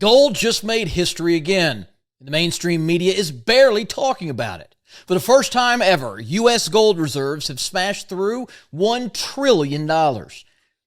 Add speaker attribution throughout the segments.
Speaker 1: Gold just made history again. The mainstream media is barely talking about it. For the first time ever, U.S. gold reserves have smashed through $1 trillion.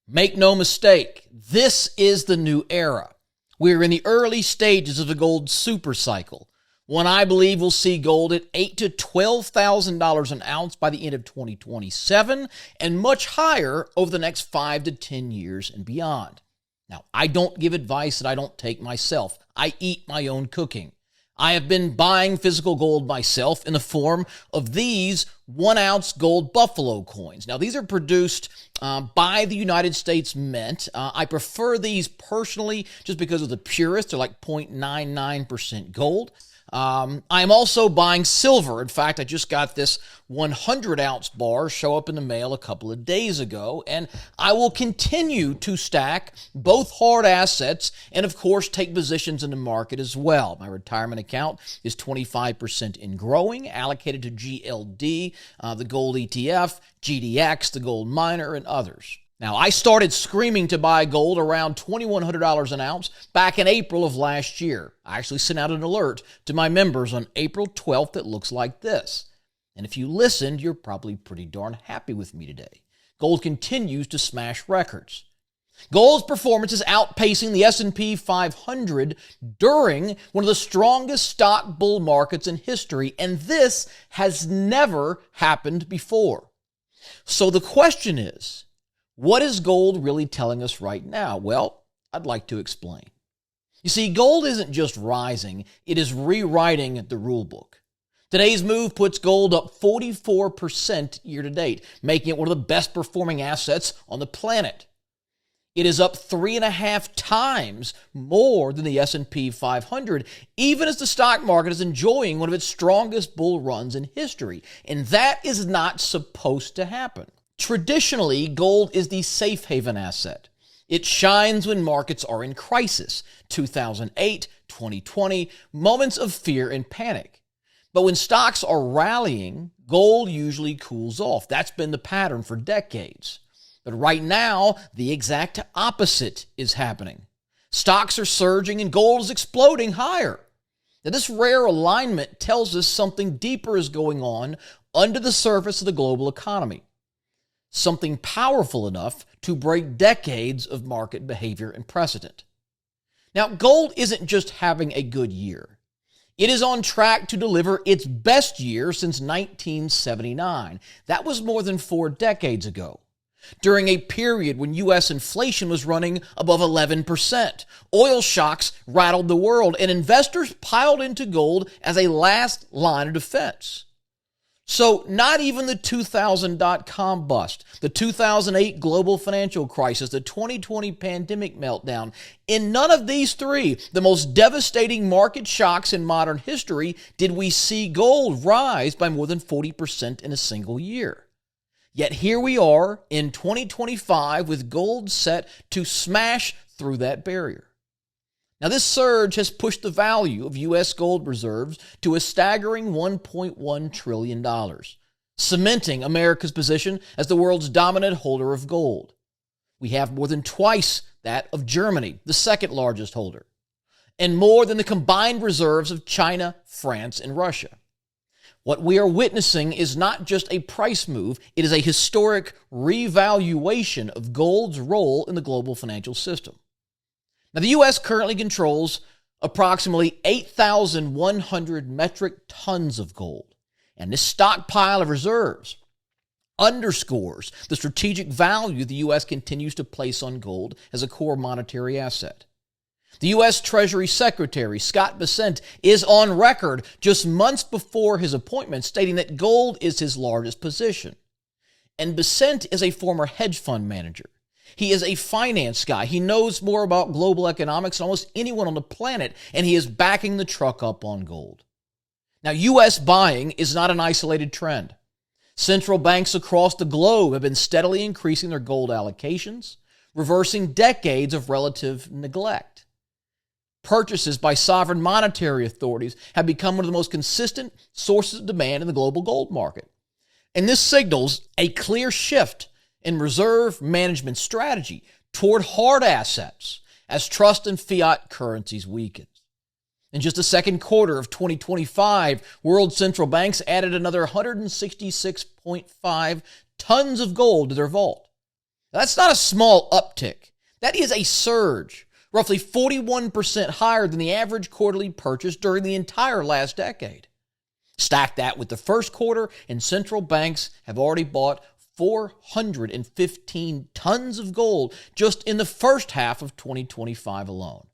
Speaker 1: Make no mistake, this is the new era. We're in the early stages of the gold supercycle, one I believe will see gold at $8,000 to $12,000 an ounce by the end of 2027 and much higher over the next 5 to 10 years and beyond. Now, I don't give advice that I don't take myself. I eat my own cooking. I have been buying physical gold myself in the form of these 1-ounce gold buffalo coins. Now, these are produced by the United States Mint. I prefer these personally just because of the purest. They're like 0.99% gold. I'm also buying silver. In fact, I just got this 100-ounce bar show up in the mail a couple of days ago, and I will continue to stack both hard assets and, of course, take positions in the market as well. My retirement account is 25% in growing, allocated to GLD, the gold ETF, GDX, the gold miner, and others. Now, I started screaming to buy gold around $2,100 an ounce back in April of last year. I actually sent out an alert to my members on April 12th that looks like this. And if you listened, you're probably pretty darn happy with me today. Gold continues to smash records. Gold's performance is outpacing the S&P 500 during one of the strongest stock bull markets in history, and this has never happened before. So the question is, what is gold really telling us right now? Well, I'd like to explain. You see, gold isn't just rising, it is rewriting the rulebook. Today's move puts gold up 44% year to date, making it one of the best performing assets on the planet. It is up 3.5 times more than the S&P 500, even as the stock market is enjoying one of its strongest bull runs in history. And that is not supposed to happen. Traditionally, gold is the safe haven asset. It shines when markets are in crisis, 2008, 2020, moments of fear and panic. But when stocks are rallying, gold usually cools off. That's been the pattern for decades. But right now, the exact opposite is happening. Stocks are surging and gold is exploding higher. Now, this rare alignment tells us something deeper is going on under the surface of the global economy. Something powerful enough to break decades of market behavior and precedent. Now, gold isn't just having a good year. It is on track to deliver its best year since 1979. That was more than 4 decades ago, during a period when U.S. inflation was running above 11%. Oil shocks rattled the world, and investors piled into gold as a last line of defense. So not even the 2000 dot-com bust, the 2008 global financial crisis, the 2020 pandemic meltdown, in none of these three, the most devastating market shocks in modern history, did we see gold rise by more than 40% in a single year. Yet here we are in 2025 with gold set to smash through that barrier. Now, this surge has pushed the value of U.S. gold reserves to a staggering $1.1 trillion, cementing America's position as the world's dominant holder of gold. We have more than twice that of Germany, the second largest holder, and more than the combined reserves of China, France, and Russia. What we are witnessing is not just a price move, it is a historic revaluation of gold's role in the global financial system. Now, the U.S. currently controls approximately 8,100 metric tons of gold, and this stockpile of reserves underscores the strategic value the U.S. continues to place on gold as a core monetary asset. The U.S. Treasury Secretary, Scott Bessent, is on record just months before his appointment stating that gold is his largest position. And Bessent is a former hedge fund manager. He is a finance guy. He knows more about global economics than almost anyone on the planet, and he is backing the truck up on gold. Now, U.S. buying is not an isolated trend. Central banks across the globe have been steadily increasing their gold allocations, reversing decades of relative neglect. Purchases by sovereign monetary authorities have become one of the most consistent sources of demand in the global gold market. And this signals a clear shift in reserve management strategy toward hard assets as trust in fiat currencies weakens. In just the second quarter of 2025, world central banks added another 166.5 tons of gold to their vault. Now, that's not a small uptick. That is a surge, roughly 41% higher than the average quarterly purchase during the entire last decade. Stack that with the first quarter, and central banks have already bought 415 tons of gold just in the first half of 2025 alone.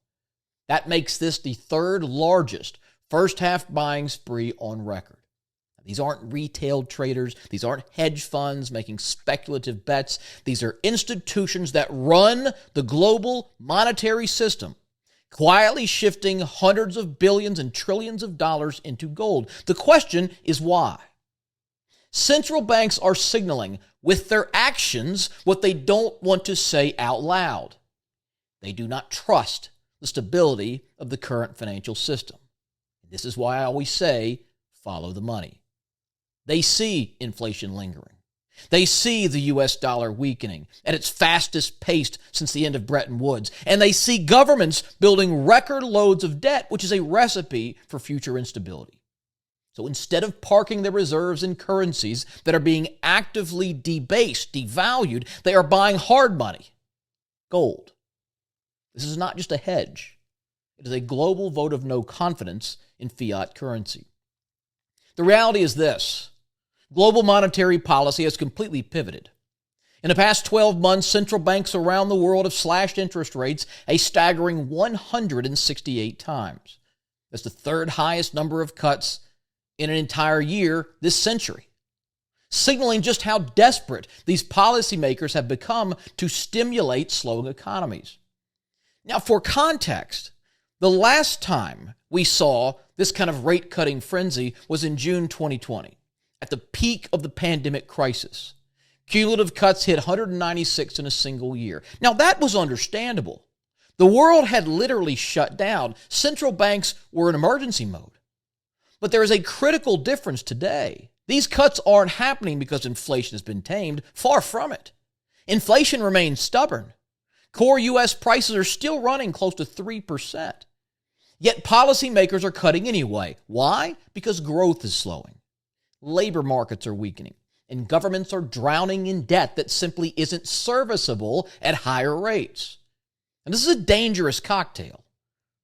Speaker 1: That makes this the third largest first half buying spree on record. These aren't retail traders. These aren't hedge funds making speculative bets. These are institutions that run the global monetary system, quietly shifting hundreds of billions and trillions of dollars into gold. The question is why? Central banks are signaling with their actions what they don't want to say out loud. They do not trust the stability of the current financial system. This is why I always say, follow the money. They see inflation lingering. They see the U.S. dollar weakening at its fastest pace since the end of Bretton Woods. And they see governments building record loads of debt, which is a recipe for future instability. So instead of parking their reserves in currencies that are being actively debased, devalued, they are buying hard money, gold. This is not just a hedge. It is a global vote of no confidence in fiat currency. The reality is this. Global monetary policy has completely pivoted. In the past 12 months, central banks around the world have slashed interest rates a staggering 168 times. That's the third highest number of cuts in an entire year this century, signaling just how desperate these policymakers have become to stimulate slowing economies. Now, for context, the last time we saw this kind of rate-cutting frenzy was in June 2020, at the peak of the pandemic crisis. Cumulative cuts hit 196 in a single year. Now, that was understandable. The world had literally shut down. Central banks were in emergency mode. But there is a critical difference today. These cuts aren't happening because inflation has been tamed. Far from it. Inflation remains stubborn. Core U.S. prices are still running close to 3%. Yet policymakers are cutting anyway. Why? Because growth is slowing. Labor markets are weakening, and governments are drowning in debt that simply isn't serviceable at higher rates. And this is a dangerous cocktail.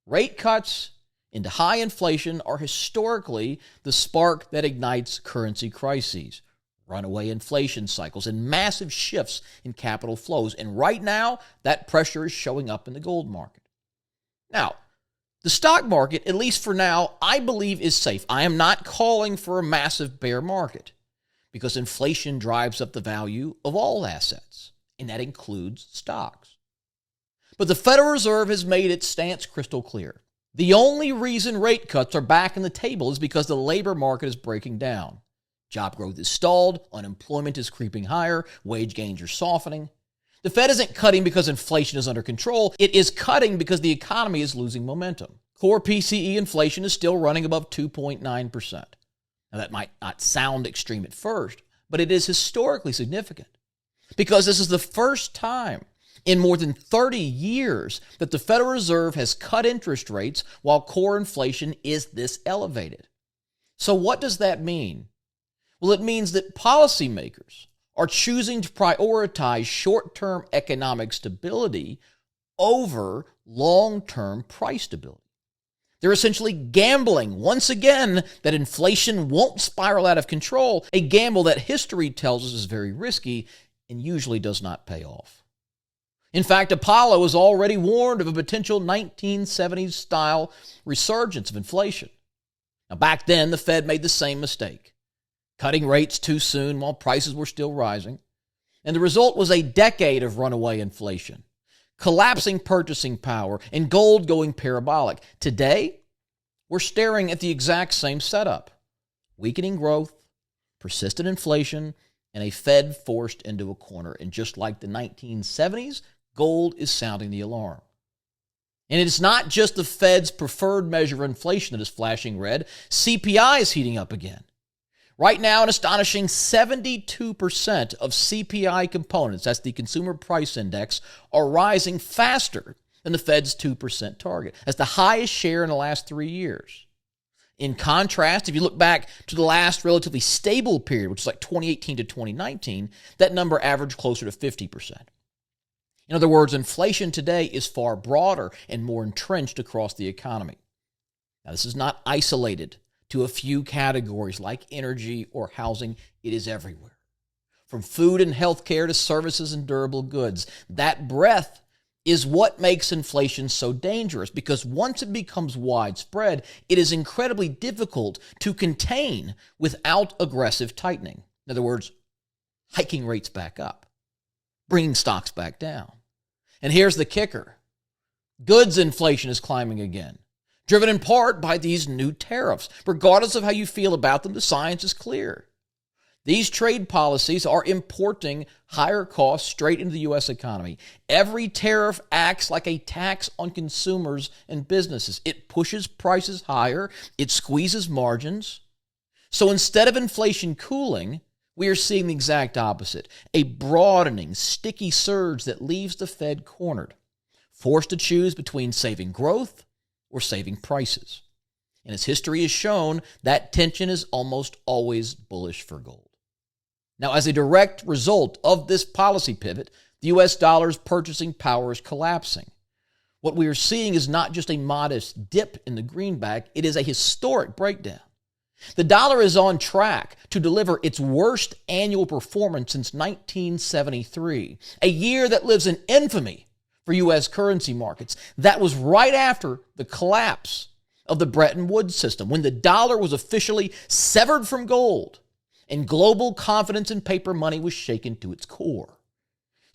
Speaker 1: Rate cuts into high inflation are historically the spark that ignites currency crises, runaway inflation cycles, and massive shifts in capital flows. And right now, that pressure is showing up in the gold market. Now, the stock market, at least for now, I believe is safe. I am not calling for a massive bear market because inflation drives up the value of all assets, and that includes stocks. But the Federal Reserve has made its stance crystal clear. The only reason rate cuts are back on the table is because the labor market is breaking down. Job growth is stalled, unemployment is creeping higher, wage gains are softening. The Fed isn't cutting because inflation is under control. It is cutting because the economy is losing momentum. Core PCE inflation is still running above 2.9%. Now, that might not sound extreme at first, but it is historically significant because this is the first time in more than 30 years that the Federal Reserve has cut interest rates while core inflation is this elevated. So what does that mean? Well, it means that policymakers are choosing to prioritize short-term economic stability over long-term price stability. They're essentially gambling, once again, that inflation won't spiral out of control, a gamble that history tells us is very risky and usually does not pay off. In fact, Apollo has already warned of a potential 1970s-style resurgence of inflation. Now, back then, the Fed made the same mistake, cutting rates too soon while prices were still rising. And the result was a decade of runaway inflation, collapsing purchasing power, and gold going parabolic. Today, we're staring at the exact same setup. Weakening growth, persistent inflation, and a Fed forced into a corner. And just like the 1970s, gold is sounding the alarm. And it's not just the Fed's preferred measure of inflation that is flashing red. CPI is heating up again. Right now, an astonishing 72% of CPI components, that's the Consumer Price Index, are rising faster than the Fed's 2% target. That's the highest share in the last 3 years. In contrast, if you look back to the last relatively stable period, which is like 2018 to 2019, that number averaged closer to 50%. In other words, inflation today is far broader and more entrenched across the economy. Now, this is not isolated to a few categories like energy or housing. It is everywhere. From food and healthcare to services and durable goods. That breadth is what makes inflation so dangerous, because once it becomes widespread, it is incredibly difficult to contain without aggressive tightening. In other words, hiking rates back up, bringing stocks back down. And here's the kicker. Goods inflation is climbing again, driven in part by these new tariffs. Regardless of how you feel about them, the science is clear. These trade policies are importing higher costs straight into the U.S. economy. Every tariff acts like a tax on consumers and businesses. It pushes prices higher. It squeezes margins. So instead of inflation cooling, we are seeing the exact opposite, a broadening, sticky surge that leaves the Fed cornered, forced to choose between saving growth or saving prices. And as history has shown, that tension is almost always bullish for gold. Now, as a direct result of this policy pivot, the U.S. dollar's purchasing power is collapsing. What we are seeing is not just a modest dip in the greenback, it is a historic breakdown. The dollar is on track to deliver its worst annual performance since 1973, a year that lives in infamy for U.S. currency markets. That was right after the collapse of the Bretton Woods system, when the dollar was officially severed from gold and global confidence in paper money was shaken to its core.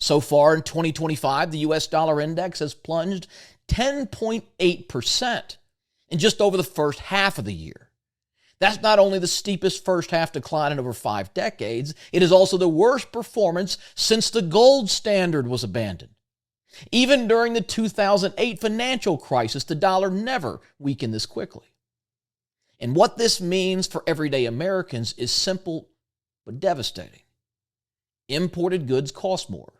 Speaker 1: So far in 2025, the U.S. dollar index has plunged 10.8% in just over the first half of the year. That's not only the steepest first half decline in over 5 decades, it is also the worst performance since the gold standard was abandoned. Even during the 2008 financial crisis, the dollar never weakened this quickly. And what this means for everyday Americans is simple but devastating. Imported goods cost more,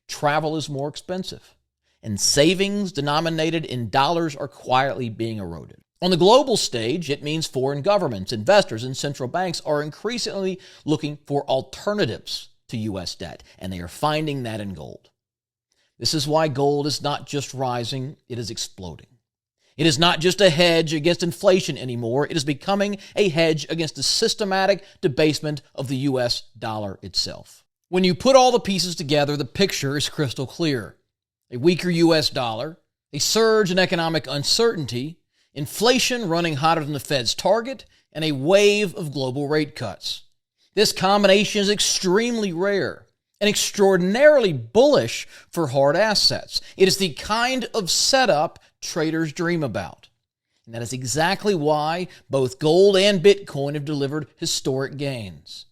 Speaker 1: travel is more expensive, and savings denominated in dollars are quietly being eroded. On the global stage, it means foreign governments, investors, and central banks are increasingly looking for alternatives to U.S. debt, and they are finding that in gold. This is why gold is not just rising, it is exploding. It is not just a hedge against inflation anymore. It is becoming a hedge against the systematic debasement of the U.S. dollar itself. When you put all the pieces together, the picture is crystal clear. A weaker U.S. dollar, a surge in economic uncertainty, inflation running hotter than the Fed's target, and a wave of global rate cuts. This combination is extremely rare and extraordinarily bullish for hard assets. It is the kind of setup traders dream about. And that is exactly why both gold and Bitcoin have delivered historic gains.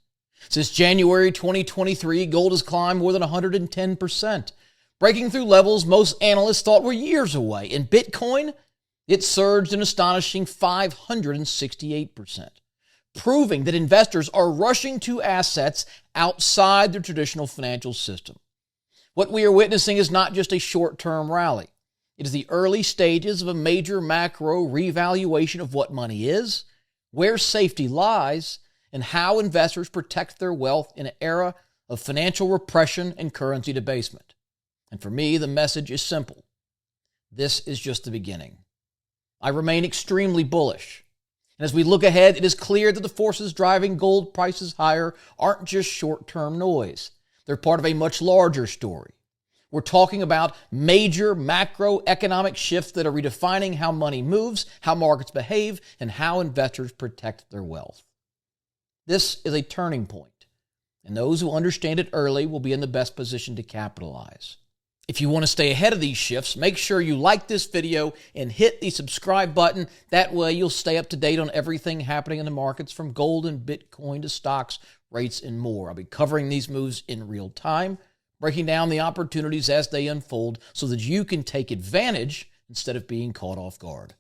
Speaker 1: Since January 2023, gold has climbed more than 110%, breaking through levels most analysts thought were years away. And Bitcoin, it surged an astonishing 568%, proving that investors are rushing to assets outside the traditional financial system. What we are witnessing is not just a short-term rally. It is the early stages of a major macro revaluation of what money is, where safety lies, and how investors protect their wealth in an era of financial repression and currency debasement. And for me, the message is simple. This is just the beginning. I remain extremely bullish. And as we look ahead, it is clear that the forces driving gold prices higher aren't just short-term noise. They're part of a much larger story. We're talking about major macroeconomic shifts that are redefining how money moves, how markets behave, and how investors protect their wealth. This is a turning point, and those who understand it early will be in the best position to capitalize. If you want to stay ahead of these shifts, make sure you like this video and hit the subscribe button. That way you'll stay up to date on everything happening in the markets, from gold and Bitcoin to stocks, rates, and more. I'll be covering these moves in real time, breaking down the opportunities as they unfold so that you can take advantage instead of being caught off guard.